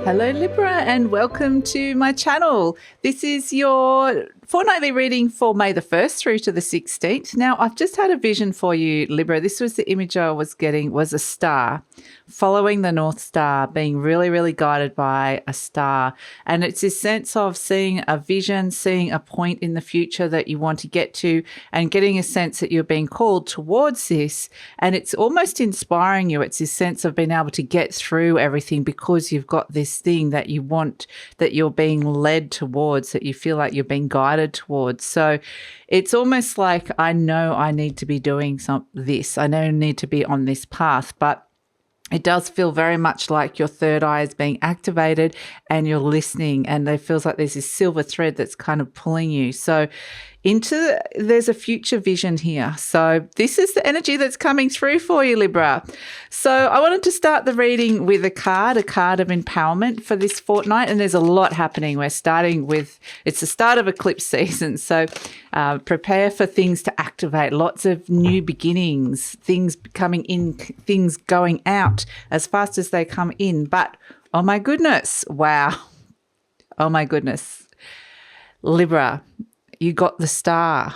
Hello Libra and welcome to my channel. This is your fortnightly reading for May the 1st through to the 16th. Now I've just had a vision for you Libra. This was the image I was getting, was a star following the North Star, being really guided by a star. And it's this sense of seeing a vision, seeing a point in the future that you want to get to and getting a sense that you're being called towards this. And it's almost inspiring you. It's this sense of being able to get through everything because you've got this thing that you want, that you're being led towards, that you feel like you're being guided towards. So it's almost like I know I need to be doing this. I know I need to be on this path, but it does feel very much like your third eye is being activated and you're listening, and it feels like there's this silver thread that's kind of pulling you. So there's a future vision here. So this is the energy that's coming through for you, Libra. So I wanted to start the reading with a card of empowerment for this fortnight. And there's a lot happening. We're starting with, it's the start of eclipse season. So prepare for things to activate, lots of new beginnings, things coming in, things going out as fast as they come in. But oh my goodness, wow. Oh my goodness. Libra, you got the star.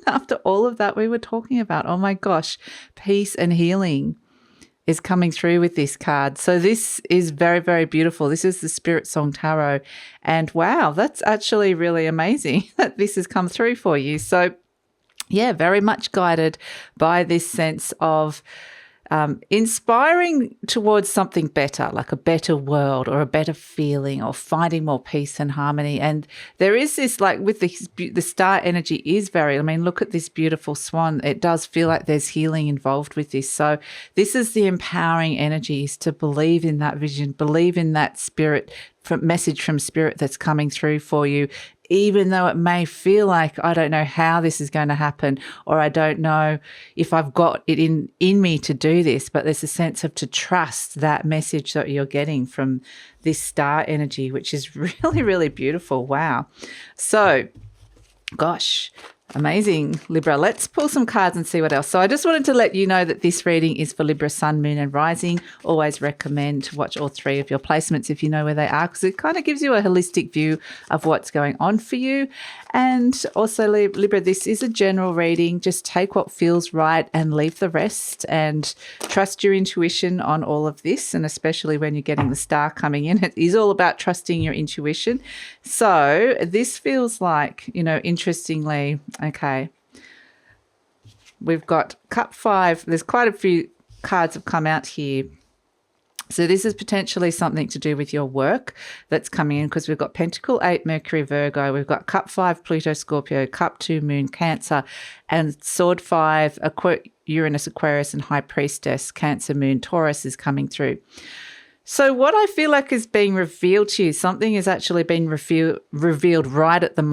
After all of that we were talking about, oh my gosh, peace and healing is coming through with this card. So this is very beautiful. This is the Spirit Song Tarot. And wow, that's actually really amazing that this has come through for you. So yeah, very much guided by this sense of inspiring towards something better, like a better world or a better feeling or finding more peace and harmony. And there is this, like with the star energy is very, I mean, look at this beautiful swan. It does feel like there's healing involved with this. So this is the empowering energies to believe in that vision, believe in that spirit, message from spirit that's coming through for you, even though it may feel like I don't know how this is going to happen, or I don't know if I've got it in me to do this, but there's a sense of to trust that message that you're getting from this star energy, which is really beautiful. Wow. So, gosh, amazing, Libra. Let's pull some cards and see what else. So I just wanted to let you know that this reading is for Libra, Sun, Moon and Rising. Always recommend to watch all three of your placements if you know where they are, because it kind of gives you a holistic view of what's going on for you. And also, Libra, this is a general reading. Just take what feels right and leave the rest, and trust your intuition on all of this, and especially when you're getting the star coming in. It is all about trusting your intuition. So this feels like, you know, interestingly, okay, we've got Cup 5. There's quite a few cards have come out here. So this is potentially something to do with your work that's coming in, because we've got Pentacle 8, Mercury, Virgo. We've got Cup 5, Pluto, Scorpio, Cup 2, Moon, Cancer, and Sword 5, Uranus, Aquarius, and High Priestess, Cancer, Moon, Taurus is coming through. So what I feel like is being revealed to you, something is actually being revealed right at the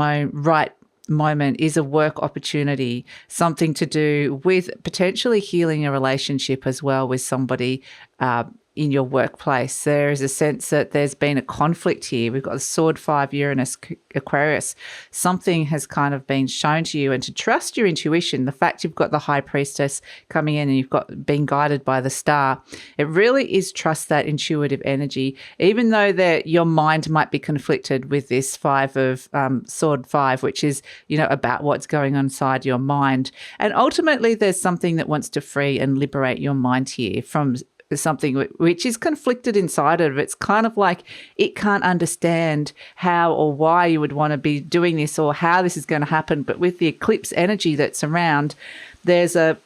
moment is a work opportunity, something to do with potentially healing a relationship as well with somebody in your workplace. There is a sense that there's been a conflict here. We've got the Sword 5, Uranus, Aquarius. Something has kind of been shown to you, and to trust your intuition, the fact you've got the High Priestess coming in and you've got been guided by the star, it really is trust that intuitive energy, even though that your mind might be conflicted with this Sword 5, which is, you know, about what's going on inside your mind. And ultimately there's something that wants to free and liberate your mind here from something which is conflicted inside of it. It's kind of like it can't understand how or why you would want to be doing this or how this is going to happen. But with the eclipse energy that's around, there's a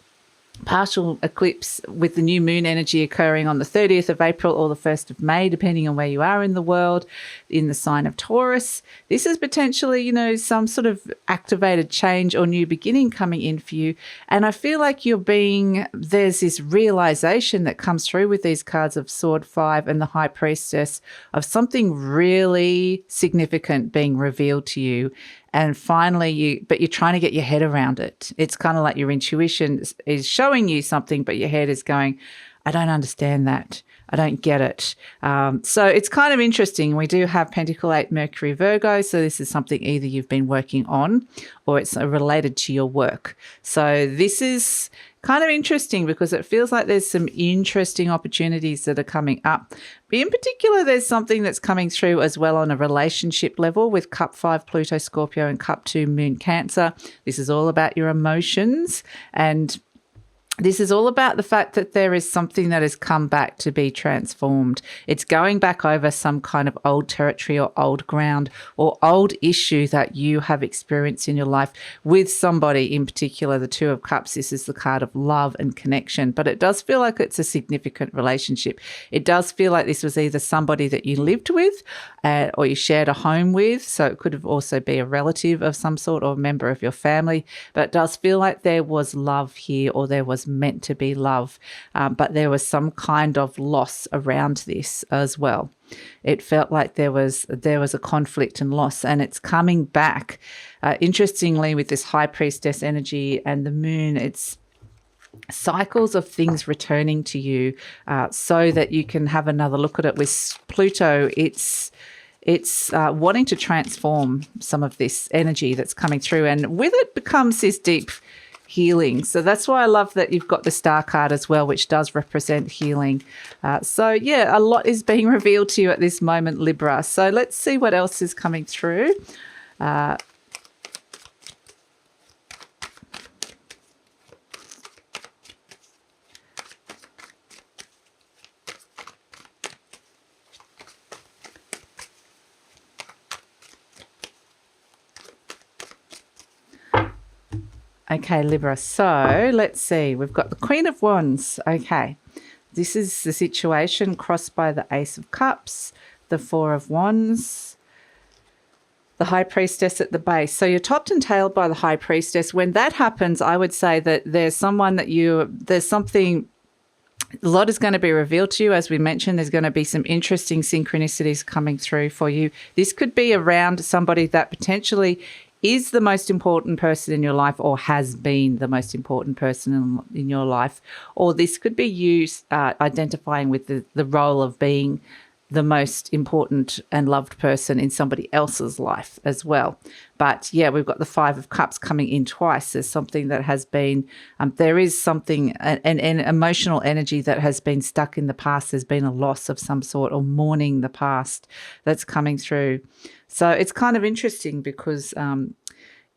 partial eclipse with the new moon energy occurring on the 30th of April or the 1st of May, depending on where you are in the world, in the sign of Taurus. This is potentially, you know, some sort of activated change or new beginning coming in for you. And I feel like there's this realization that comes through with these cards of Sword 5 and the High Priestess of something really significant being revealed to you. And finally, you're trying to get your head around it. It's kind of like your intuition is showing you something, but your head is going, I don't understand that. I don't get it. So it's kind of interesting. We do have Pentacle 8 Mercury Virgo. So this is something either you've been working on or it's related to your work. So this is kind of interesting because it feels like there's some interesting opportunities that are coming up. But in particular, there's something that's coming through as well on a relationship level with Cup 5 Pluto Scorpio and Cup 2 Moon Cancer. This is all about your emotions, and this is all about the fact that there is something that has come back to be transformed. It's going back over some kind of old territory or old ground or old issue that you have experienced in your life with somebody in particular. The Two of Cups, this is the card of love and connection, but it does feel like it's a significant relationship. It does feel like this was either somebody that you lived with or you shared a home with. So it could have also be a relative of some sort or a member of your family, but it does feel like there was love here or there was meant to be love, but there was some kind of loss around this as well. It felt like there was a conflict and loss, and it's coming back. Interestingly, with this High Priestess energy and the moon, it's cycles of things returning to you so that you can have another look at it. With Pluto, it's wanting to transform some of this energy that's coming through, and with it becomes this deep healing. So that's why I love that you've got the Star card as well, which does represent healing. So yeah, a lot is being revealed to you at this moment, Libra. So let's see what else is coming through. Okay, Libra. So let's see. We've got the Queen of Wands. Okay. This is the situation crossed by the Ace of Cups, the Four of Wands, the High Priestess at the base. So you're topped and tailed by the High Priestess. When that happens, I would say that there's something, a lot is going to be revealed to you. As we mentioned, there's going to be some interesting synchronicities coming through for you. This could be around somebody that potentially is the most important person in your life or has been the most important person in your life. Or this could be you identifying with the role of being the most important and loved person in somebody else's life as well. But yeah, we've got the Five of Cups coming in twice. There's something that has been, there is something, an emotional energy that has been stuck in the past. There's been a loss of some sort or mourning the past that's coming through. So it's kind of interesting because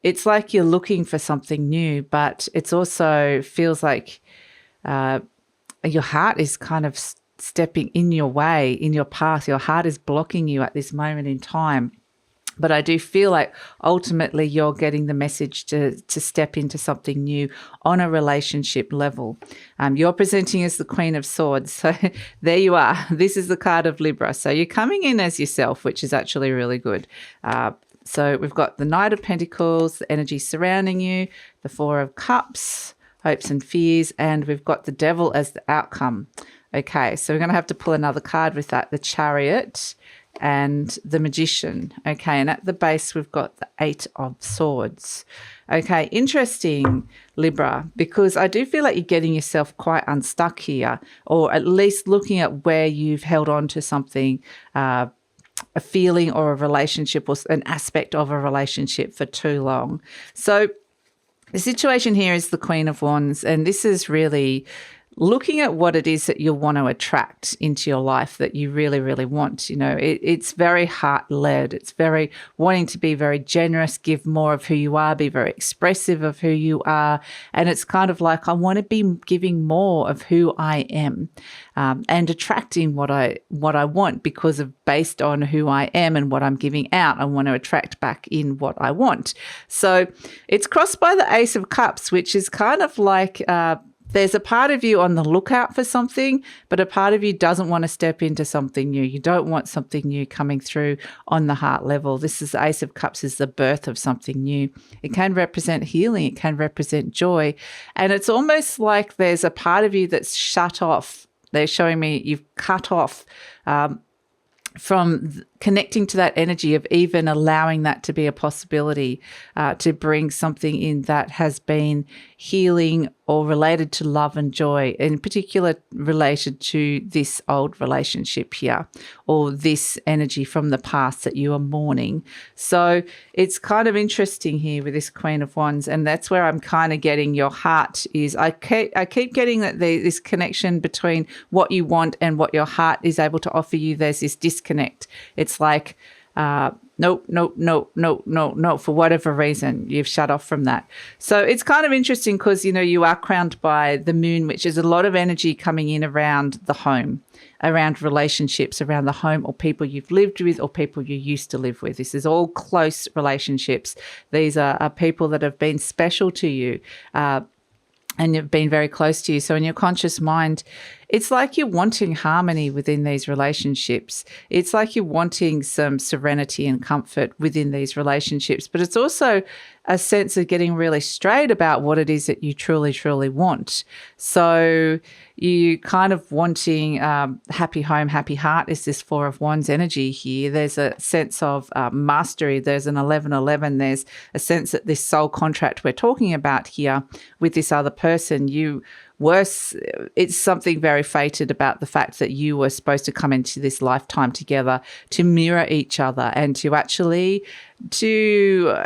it's like you're looking for something new, but it's also feels like your heart is kind of stepping in your way, in your path. Your heart is blocking you at this moment in time. But I do feel like ultimately you're getting the message to step into something new on a relationship level. You're presenting as the Queen of Swords. So there you are. This is the card of Libra. So you're coming in as yourself, which is actually really good. So we've got the Knight of Pentacles, the energy surrounding you, the Four of Cups, hopes and fears, and we've got the Devil as the outcome. Okay, so we're going to have to pull another card with that, the Chariot and the Magician. Okay, and at the base, we've got the Eight of Swords. Okay, interesting, Libra, because I do feel like you're getting yourself quite unstuck here, or at least looking at where you've held on to something, a feeling or a relationship or an aspect of a relationship for too long. So the situation here is the Queen of Wands, and this is really looking at what it is that you want to attract into your life that you really, really want. You know, it's very heart-led. It's very wanting to be very generous, give more of who you are, be very expressive of who you are. And it's kind of like, I want to be giving more of who I am and attracting what I want because of based on who I am and what I'm giving out. I want to attract back in what I want. So it's crossed by the Ace of Cups, which is kind of like there's a part of you on the lookout for something, but a part of you doesn't want to step into something new. You don't want something new coming through on the heart level. This is the Ace of Cups is the birth of something new. It can represent healing. It can represent joy. And it's almost like there's a part of you that's shut off. They're showing me you've cut off from connecting to that energy of even allowing that to be a possibility, to bring something in that has been healing or related to love and joy, in particular related to this old relationship here, or this energy from the past that you are mourning. So it's kind of interesting here with this Queen of Wands, and that's where I'm kind of getting your heart is. I keep getting that this connection between what you want and what your heart is able to offer you. There's this disconnect. It's like, nope, for whatever reason, you've shut off from that. So it's kind of interesting because, you are crowned by the moon, which is a lot of energy coming in around the home, around relationships, around the home or people you've lived with or people you used to live with. This is all close relationships. These are people that have been special to you, and you've been very close to you. So in your conscious mind, it's like you're wanting harmony within these relationships. It's like you're wanting some serenity and comfort within these relationships. But it's also a sense of getting really straight about what it is that you truly, truly want. So you kind of wanting happy home, happy heart is this Four of Wands energy here. There's a sense of mastery. There's an 11-11. There's a sense that this soul contract we're talking about here with this other person, it's something very fated about the fact that you were supposed to come into this lifetime together to mirror each other and to actually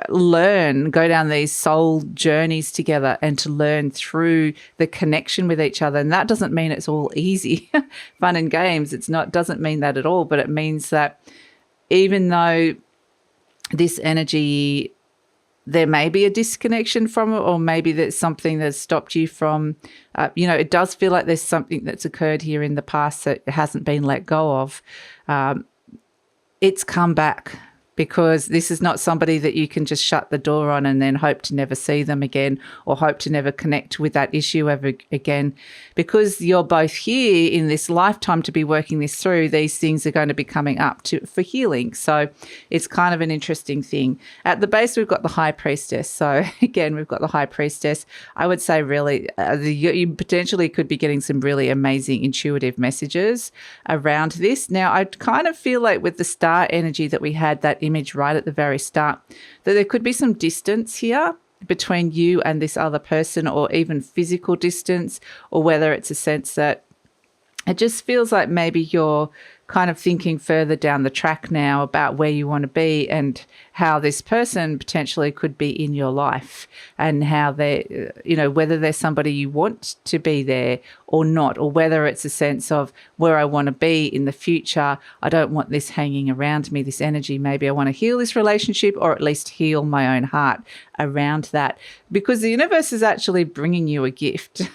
learn, go down these soul journeys together and to learn through the connection with each other. And that doesn't mean it's all easy, fun and games. Doesn't mean that at all, but it means that even though this energy, there may be a disconnection from it, or maybe there's something that's stopped you from, it does feel like there's something that's occurred here in the past that hasn't been let go of. It's come back, because this is not somebody that you can just shut the door on and then hope to never see them again or hope to never connect with that issue ever again. Because you're both here in this lifetime to be working this through, these things are going to be coming up for healing. So it's kind of an interesting thing. At the base, we've got the High Priestess. So again, we've got the High Priestess. I would say really you potentially could be getting some really amazing intuitive messages around this. Now, I kind of feel like with the star energy that we had, that image right at the very start, that there could be some distance here between you and this other person, or even physical distance, or whether it's a sense that it just feels like maybe you're kind of thinking further down the track now about where you want to be and how this person potentially could be in your life, and how they, whether they're somebody you want to be there or not, or whether it's a sense of where I want to be in the future. I don't want this hanging around me, this energy. Maybe I want to heal this relationship, or at least heal my own heart around that, because the universe is actually bringing you a gift.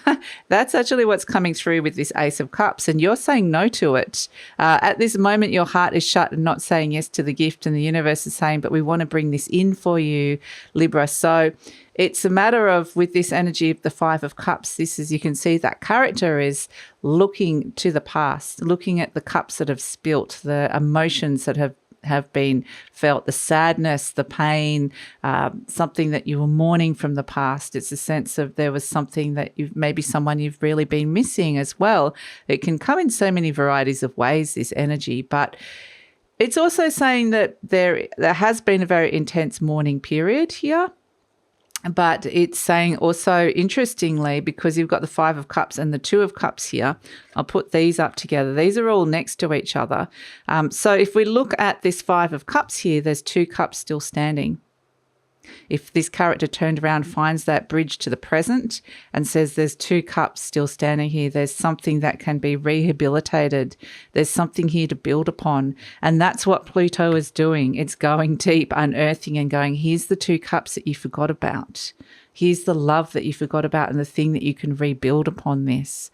That's actually what's coming through with this Ace of Cups, and you're saying no to it. At this moment, your heart is shut and not saying yes to the gift, and the universe is saying, but we want to bring this in for you, Libra. So it's a matter of, with this energy of the Five of Cups, this is, you can see that character is looking to the past, looking at the cups that have spilt, the emotions that have been felt, the sadness, the pain, something that you were mourning from the past. It's a sense of there was something that maybe someone you've really been missing as well. It can come in so many varieties of ways, this energy, but it's also saying that there has been a very intense mourning period here. But it's saying also, interestingly, because you've got the Five of Cups and the Two of Cups here, I'll put these up together. These are all next to each other. So if we look at this Five of Cups here, there's two cups still standing. If this character turned around, finds that bridge to the present and says there's two cups still standing here, there's something that can be rehabilitated. There's something here to build upon. And that's what Pluto is doing. It's going deep, unearthing and going, here's the two cups that you forgot about. Here's the love that you forgot about and the thing that you can rebuild upon this.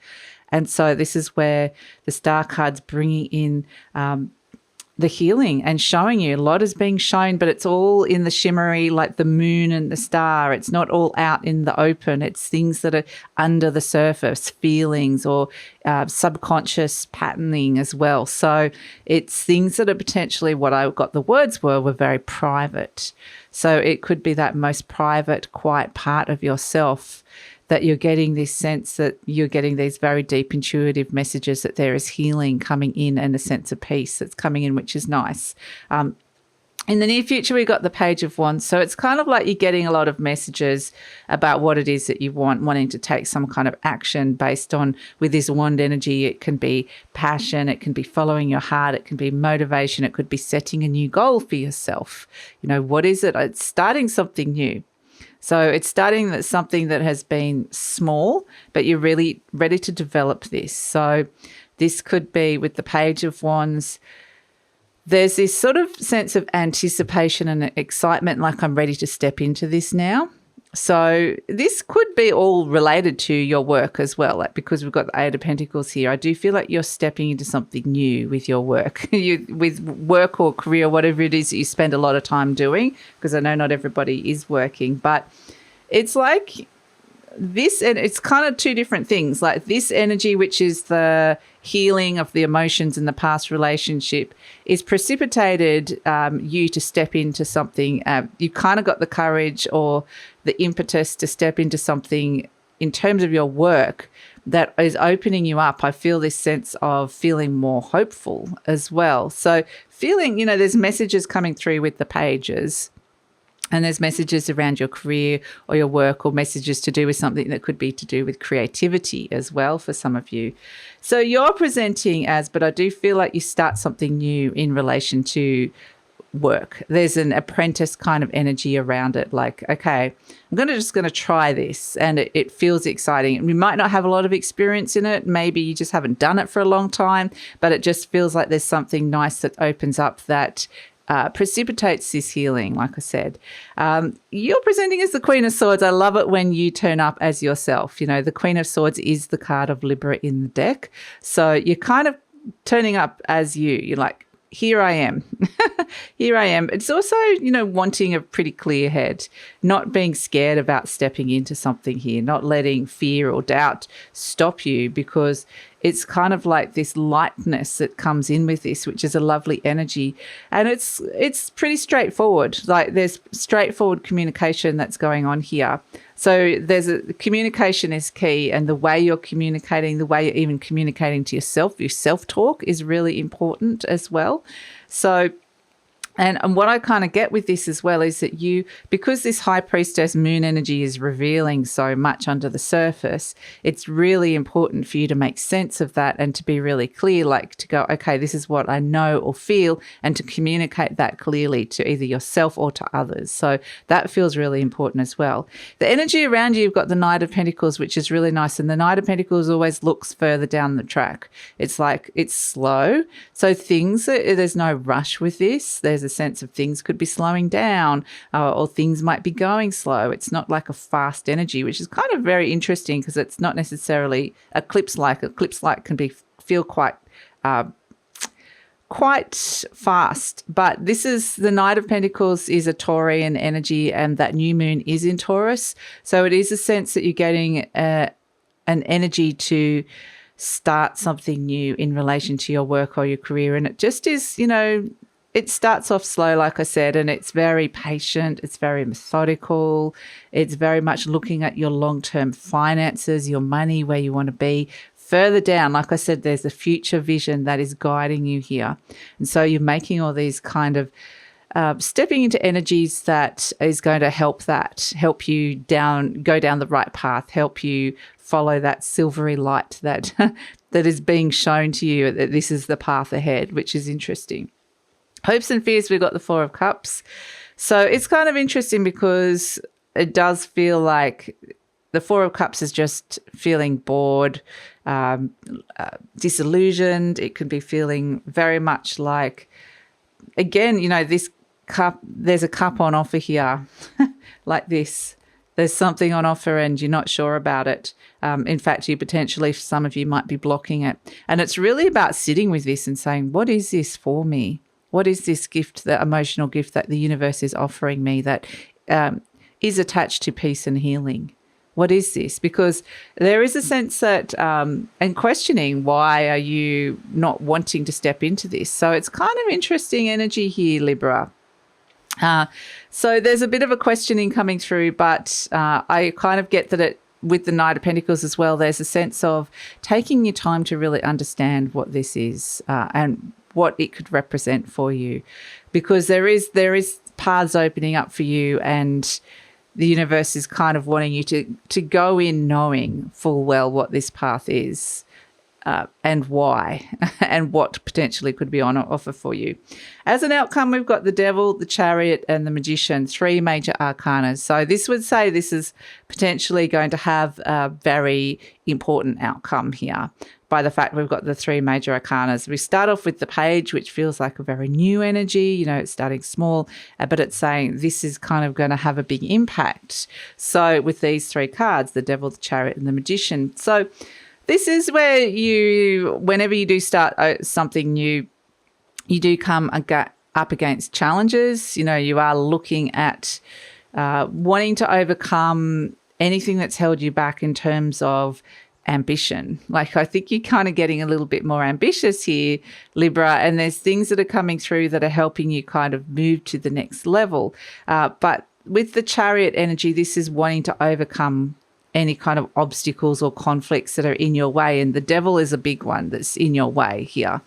And so this is where the star card's bringing in the healing and showing you. A lot is being shown, but it's all in the shimmery, like the moon and the star. It's not all out in the open. It's things that are under the surface, feelings or subconscious patterning as well. So it's things that are potentially, what I got the words were very private. So it could be that most private, quiet part of yourself that you're getting this sense that you're getting these very deep intuitive messages that there is healing coming in and a sense of peace that's coming in, which is nice. In the near future, we got the Page of Wands. So it's kind of like you're getting a lot of messages about what it is that you want, wanting to take some kind of action based on, with this wand energy, it can be passion, it can be following your heart, it can be motivation, it could be setting a new goal for yourself. You know, what is it? It's starting something new. So it's starting something that has been small, but you're really ready to develop this. So this could be with the Page of Wands. There's this sort of sense of anticipation and excitement, like I'm ready to step into this now. So this could be all related to your work as well, like because we've got the Eight of Pentacles here. I do feel like you're stepping into something new with your work, with work or career, whatever it is that you spend a lot of time doing, because I know not everybody is working, but it's like this, and it's kind of two different things, like this energy, which is the healing of the emotions in the past relationship, is precipitated you to step into something. You kind of got the courage or the impetus to step into something in terms of your work that is opening you up. I feel this sense of feeling more hopeful as well. So feeling, you know, there's messages coming through with the pages. And there's messages around your career or your work, or messages to do with something that could be to do with creativity as well for some of you. So you're presenting as, but I do feel like you start something new in relation to work. There's an apprentice kind of energy around it, like, okay, I'm just going to try this, and it feels exciting. You might not have a lot of experience in it. Maybe you just haven't done it for a long time, but it just feels like there's something nice that opens up that precipitates this healing, like I said. You're presenting as the Queen of Swords. I love it when you turn up as yourself. You know, the Queen of Swords is the card of Libra in the deck. So you're kind of turning up as you. You're like, here I am. Here I am. It's also, you know, wanting a pretty clear head, not being scared about stepping into something here, not letting fear or doubt stop you, because it's kind of like this lightness that comes in with this, which is a lovely energy. And it's pretty straightforward. Like, there's straightforward communication that's going on here. So communication is key, and the way you're communicating, the way you're even communicating to yourself, your self-talk is really important as well. So, and what I kind of get with this as well is that because this High Priestess moon energy is revealing so much under the surface, it's really important for you to make sense of that and to be really clear, like to go, okay, this is what I know or feel, and to communicate that clearly to either yourself or to others. So that feels really important as well. The energy around you've got the Knight of Pentacles, which is really nice. And the Knight of Pentacles always looks further down the track. It's like, it's slow. So there's no rush with this. There's a sense of things could be slowing down, or things might be going slow. It's not like a fast energy, which is kind of very interesting, because it's not necessarily eclipse-like. Eclipse-like can feel quite fast, but this is the Knight of Pentacles is a Taurian energy, and that new moon is in Taurus. So it is a sense that you're getting an energy to start something new in relation to your work or your career. And it just is, you know, it starts off slow, like I said, and it's very patient. It's very methodical. It's very much looking at your long-term finances, your money, where you want to be. Further down, like I said, there's a future vision that is guiding you here. And so you're making all these kind of stepping into energies that is going to help you go down the right path, help you follow that silvery light that that is being shown to you, that this is the path ahead, which is interesting. Hopes and fears, we've got the Four of Cups. So it's kind of interesting, because it does feel like the Four of Cups is just feeling bored, disillusioned. It could be feeling very much like, again, you know, this cup, there's a cup on offer here, like this. There's something on offer and you're not sure about it. In fact, some of you might be blocking it. And it's really about sitting with this and saying, what is this for me? What is this gift, the emotional gift that the universe is offering me that is attached to peace and healing? What is this? Because there is a sense that, and questioning, why are you not wanting to step into this? So it's kind of interesting energy here, Libra. So there's a bit of a questioning coming through, but I kind of get that with the Knight of Pentacles as well, there's a sense of taking your time to really understand what this is and what it could represent for you, because there is paths opening up for you, and the universe is kind of wanting you to go in knowing full well what this path is. And why, and what potentially could be on offer for you. As an outcome, we've got the Devil, the Chariot, and the Magician, 3 major arcanas. So this would say this is potentially going to have a very important outcome here by the fact we've got the 3 major arcanas. We start off with the Page, which feels like a very new energy. It's starting small, but it's saying this is kind of going to have a big impact. So with these 3 cards, the Devil, the Chariot, and the Magician. So this is where whenever you do start something new, you do come up against challenges. You are looking at wanting to overcome anything that's held you back in terms of ambition. Like, I think you're kind of getting a little bit more ambitious here, Libra, and there's things that are coming through that are helping you kind of move to the next level. But with the Chariot energy, this is wanting to overcome any kind of obstacles or conflicts that are in your way. And the Devil is a big one that's in your way here.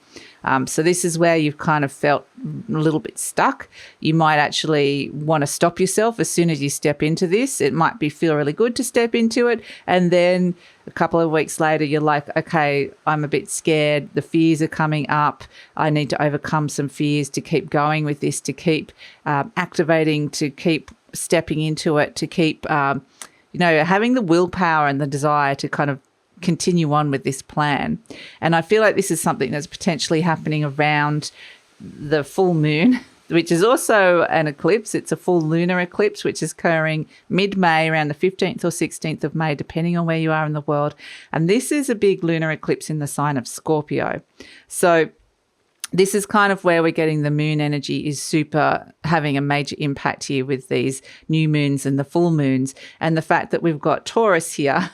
So this is where you've kind of felt a little bit stuck. You might actually want to stop yourself as soon as you step into this. It might feel really good to step into it. And then a couple of weeks later, you're like, okay, I'm a bit scared. The fears are coming up. I need to overcome some fears to keep going with this, to keep activating, to keep stepping into it, to keep having the willpower and the desire to kind of continue on with this plan. And I feel like this is something that's potentially happening around the full moon, which is also an eclipse. It's a full lunar eclipse, which is occurring mid-May, around the 15th or 16th of May, depending on where you are in the world. And this is a big lunar eclipse in the sign of Scorpio. So this is kind of where we're getting the moon energy is super having a major impact here with these new moons and the full moons, and the fact that we've got Taurus here,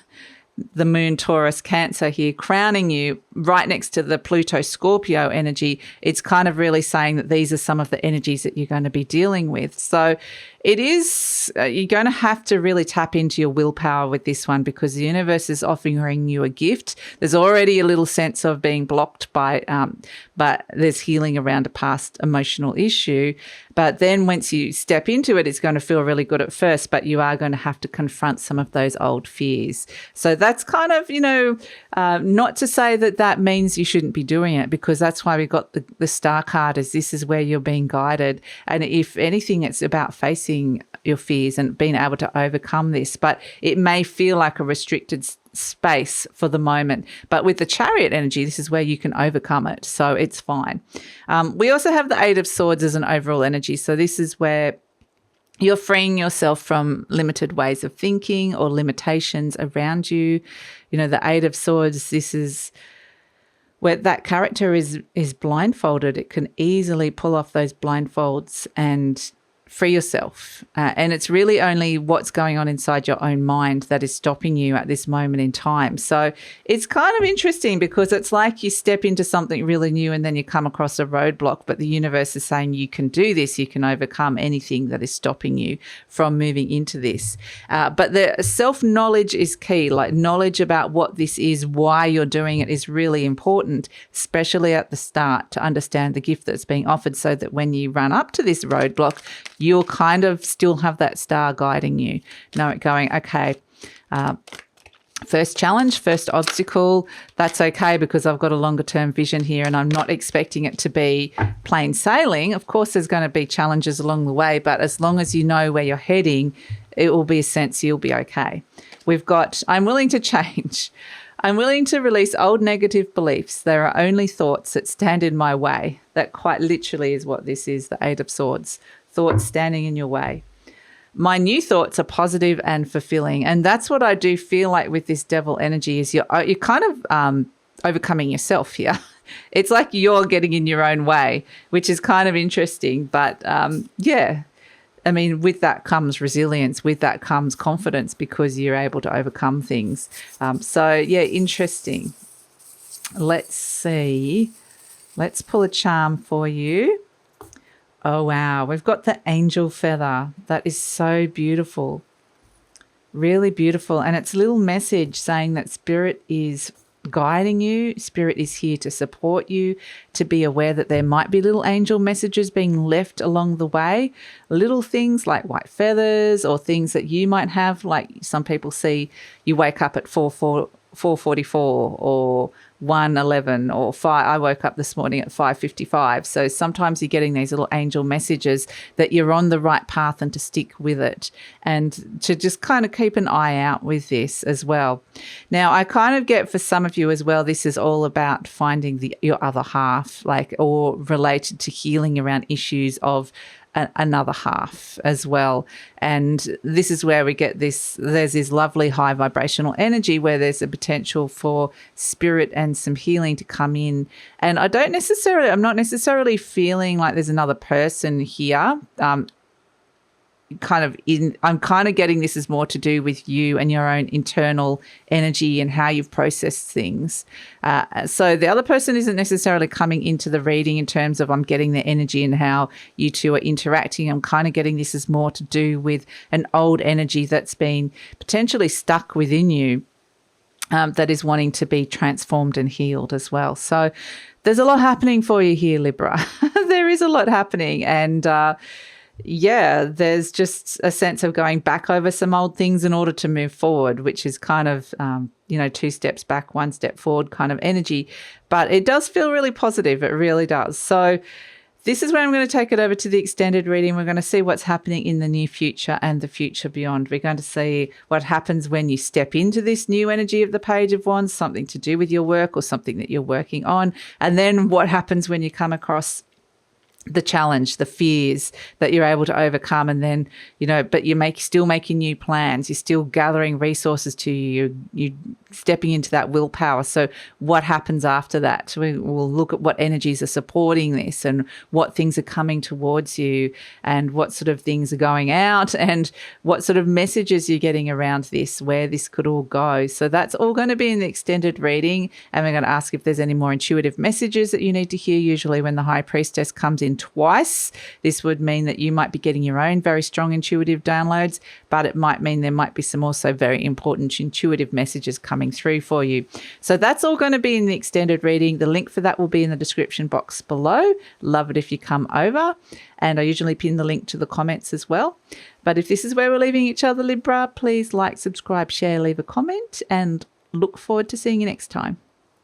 the moon Taurus Cancer here, crowning you right next to the Pluto Scorpio energy. It's kind of really saying that these are some of the energies that you're going to be dealing with. So it is, you're going to have to really tap into your willpower with this one, because the universe is offering you a gift. There's already a little sense of being blocked by, but there's healing around a past emotional issue. But then once you step into it, it's going to feel really good at first, but you are going to have to confront some of those old fears. So that's kind of, not to say that that means you shouldn't be doing it, because that's why we got the Star card, as this is where you're being guided. And if anything, it's about facing your fears and being able to overcome this. But it may feel like a restricted space for the moment. But with the Chariot energy, this is where you can overcome it. So it's fine. We also have the 8 of Swords as an overall energy. So this is where you're freeing yourself from limited ways of thinking or limitations around you. The 8 of Swords, this is where that character is blindfolded. It can easily pull off those blindfolds and free yourself. And it's really only what's going on inside your own mind that is stopping you at this moment in time. So it's kind of interesting, because it's like you step into something really new and then you come across a roadblock, but the universe is saying you can do this, you can overcome anything that is stopping you from moving into this. But the self-knowledge is key, like knowledge about what this is, why you're doing it is really important, especially at the start, to understand the gift that's being offered, so that when you run up to this roadblock, you'll kind of still have that star guiding you. Going, okay, first challenge, first obstacle, that's okay, because I've got a longer term vision here and I'm not expecting it to be plain sailing. Of course, there's going to be challenges along the way, but as long as you know where you're heading, it will be a sense you'll be okay. We've got, I'm willing to change. I'm willing to release old negative beliefs. There are only thoughts that stand in my way. That quite literally is what this is, the 8 of Swords. Thoughts standing in your way. My new thoughts are positive and fulfilling. And that's what I do feel like with this Devil energy, is you're kind of overcoming yourself here. It's like you're getting in your own way, which is kind of interesting. But with that comes resilience. With that comes confidence, because you're able to overcome things. Interesting. Let's see. Let's pull a charm for you. Oh, wow. We've got the angel feather. That is so beautiful. Really beautiful. And it's a little message saying that Spirit is guiding you. Spirit is here to support you, to be aware that there might be little angel messages being left along the way. Little things like white feathers or things that you might have, like some people see you wake up at 4:44 or 1:11 or 5. I woke up this morning at 5:55. So sometimes you're getting these little angel messages that you're on the right path and to stick with it and to just kind of keep an eye out with this as well. Now, I kind of get for some of you as well, this is all about finding your other half, like, or related to healing around issues of another half as well. And this is where we get this, there's this lovely high vibrational energy where there's a potential for spirit and some healing to come in. And I'm not necessarily feeling like there's another person here. I'm kind of getting this is more to do with you and your own internal energy and how you've processed things. So the other person isn't necessarily coming into the reading in terms of I'm getting their energy and how you two are interacting. I'm kind of getting this is more to do with an old energy that's been potentially stuck within you, that is wanting to be transformed and healed as well. So there's a lot happening for you here, Libra. There is a lot happening. And there's just a sense of going back over some old things in order to move forward, which is kind of, 2 steps back, 1 step forward kind of energy. But it does feel really positive. It really does. So this is where I'm going to take it over to the extended reading. We're going to see what's happening in the near future and the future beyond. We're going to see what happens when you step into this new energy of the Page of Wands, something to do with your work or something that you're working on. And then what happens when you come across the challenge, the fears that you're able to overcome, and then, but you're still making new plans. You're still gathering resources to you. You're stepping into that willpower. So what happens after that? We'll look at what energies are supporting this and what things are coming towards you and what sort of things are going out and what sort of messages you're getting around this, where this could all go. So that's all going to be in the extended reading. And we're going to ask if there's any more intuitive messages that you need to hear. Usually when the High Priestess comes in twice, this would mean that you might be getting your own very strong intuitive downloads, but it might mean there might be some also very important intuitive messages coming through for you. So that's all going to be in the extended reading. The link for that will be in the description box below. Love it if you come over. And I usually pin the link to the comments as well. But if this is where we're leaving each other, Libra, please like, subscribe, share, leave a comment, and look forward to seeing you next time.